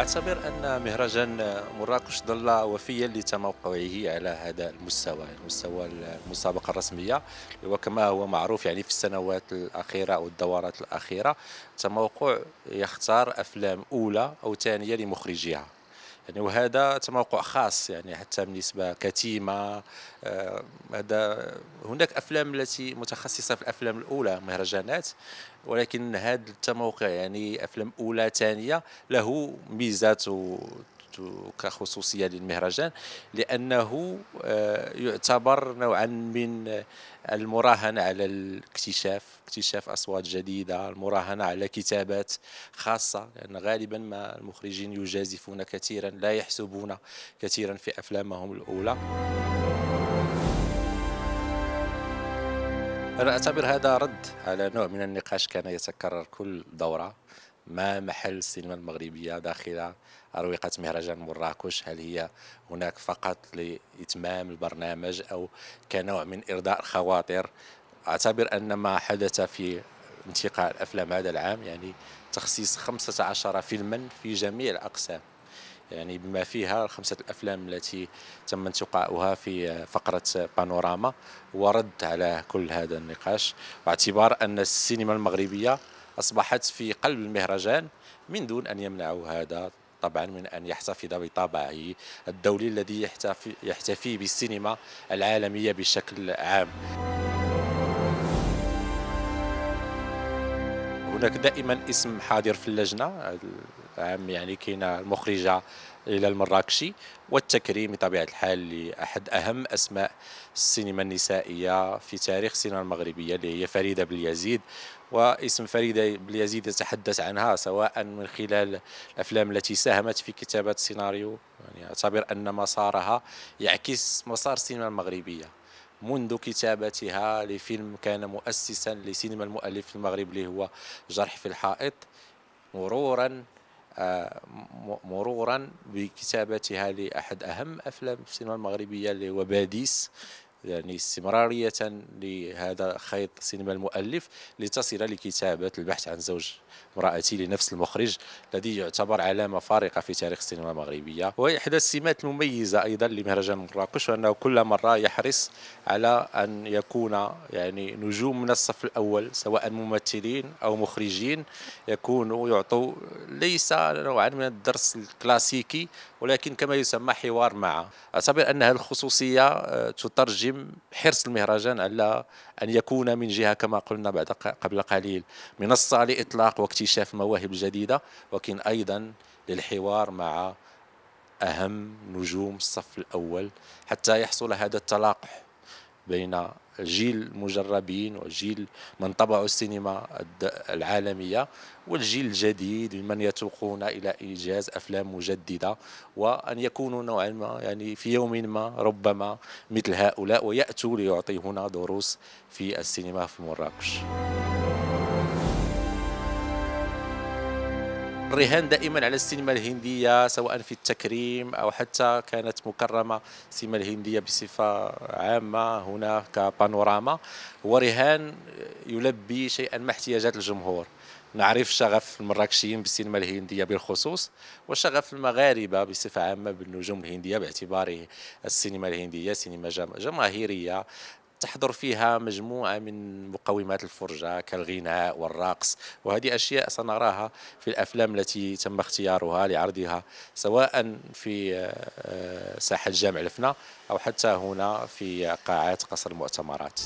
أعتبر أن مهرجان مراكش ظل وفيا لتموقعه على هذا المستوى المسابقة الرسمية، وكما هو معروف يعني في السنوات الأخيرة أو الدورات الأخيرة تموقع يختار أفلام أولى أو ثانية لمخرجيها. يعني وهذا تموقع خاص يعني حتى بالنسبة كتيمة. هذا هناك أفلام التي متخصصة في الأفلام الأولى مهرجانات، ولكن هذا التموقع يعني أفلام أولى ثانية له ميزات كخصوصية للمهرجان، لأنه يعتبر نوعا من المراهنة على اكتشاف أصوات جديدة، المراهنة على كتابات خاصة، لأن غالبا ما المخرجين يجازفون كثيرا، لا يحسبون كثيرا في أفلامهم الأولى. أنا أعتبر هذا رد على نوع من النقاش كان يتكرر كل دورة: ما محل السينما المغربية داخل أروقة مهرجان مراكش؟ هل هي هناك فقط لإتمام البرنامج أو كنوع من إرضاء الخواطر؟ أعتبر أن ما حدث في انتقاء الأفلام هذا العام يعني تخصيص 15 فيلما في جميع الأقسام، يعني بما فيها 5 الأفلام التي تم انتقاؤها في فقرة بانوراما، ورد على كل هذا النقاش، واعتبار أن السينما المغربية أصبحت في قلب المهرجان من دون أن يمنعوا هذا طبعا من أن يحتفظ بطابعه الدولي الذي يحتفي بالسينما العالمية بشكل عام. هناك دائما اسم حاضر في اللجنة العام، يعني كاين المخرجة إلى المراكشي، والتكريم بطبيعة الحال لأحد أهم أسماء السينما النسائية في تاريخ السينما المغربية اللي هي فريدة باليزيد. واسم فريدة باليزيد يتحدث عنها سواء من خلال الأفلام التي ساهمت في كتابة السيناريو، يعني أعتبر أن مسارها يعكس مسار السينما المغربية منذ كتابتها لفيلم كان مؤسسا لسينما المؤلف في المغرب اللي هو جرح في الحائط، مرورا مرورا بكتابتها لأحد أهم أفلام السينما المغربية اللي هو باديس، يعني استمرارية لهذا خيط سينما المؤلف لتصل لكتابة البحث عن زوج امرأتي لنفس المخرج الذي يعتبر علامة فارقة في تاريخ السينما المغربية. وهي إحدى السمات المميزة أيضا لمهرجان مراكش، وأنه كل مرة يحرص على أن يكون يعني نجوم من الصف الأول سواء ممثلين أو مخرجين يكونوا يعطوا ليس نوعا من الدرس الكلاسيكي، ولكن كما يسمى حوار مع. أعتبر أن هذه الخصوصية تترجم حرص المهرجان على أن يكون من جهة كما قلنا قبل قليل منصة لإطلاق واكتشاف مواهب جديدة، ولكن أيضا للحوار مع أهم نجوم الصف الأول حتى يحصل هذا التلاقح بين الجيل المجربين والجيل من طبعوا السينما العالمية والجيل الجديد ممن يتوقون إلى إنجاز أفلام مجددة، وأن يكونوا نوعا ما يعني في يوم ما ربما مثل هؤلاء ويأتوا ليعطيونا دروس في السينما في مراكش. الرهان دائما على السينما الهندية سواء في التكريم أو حتى كانت مكرمة السينما الهندية بصفة عامة هنا كبانوراما، هو رهان يلبي شيئا ما احتياجات الجمهور. نعرف شغف المراكشيين بالسينما الهندية بالخصوص، وشغف المغاربة بصفة عامة بالنجوم الهندية، باعتبار السينما الهندية سينما جماهيرية تحضر فيها مجموعة من مقومات الفرجة كالغناء والرقص، وهذه أشياء سنراها في الأفلام التي تم اختيارها لعرضها سواء في ساحة جامع الفنا أو حتى هنا في قاعات قصر المؤتمرات.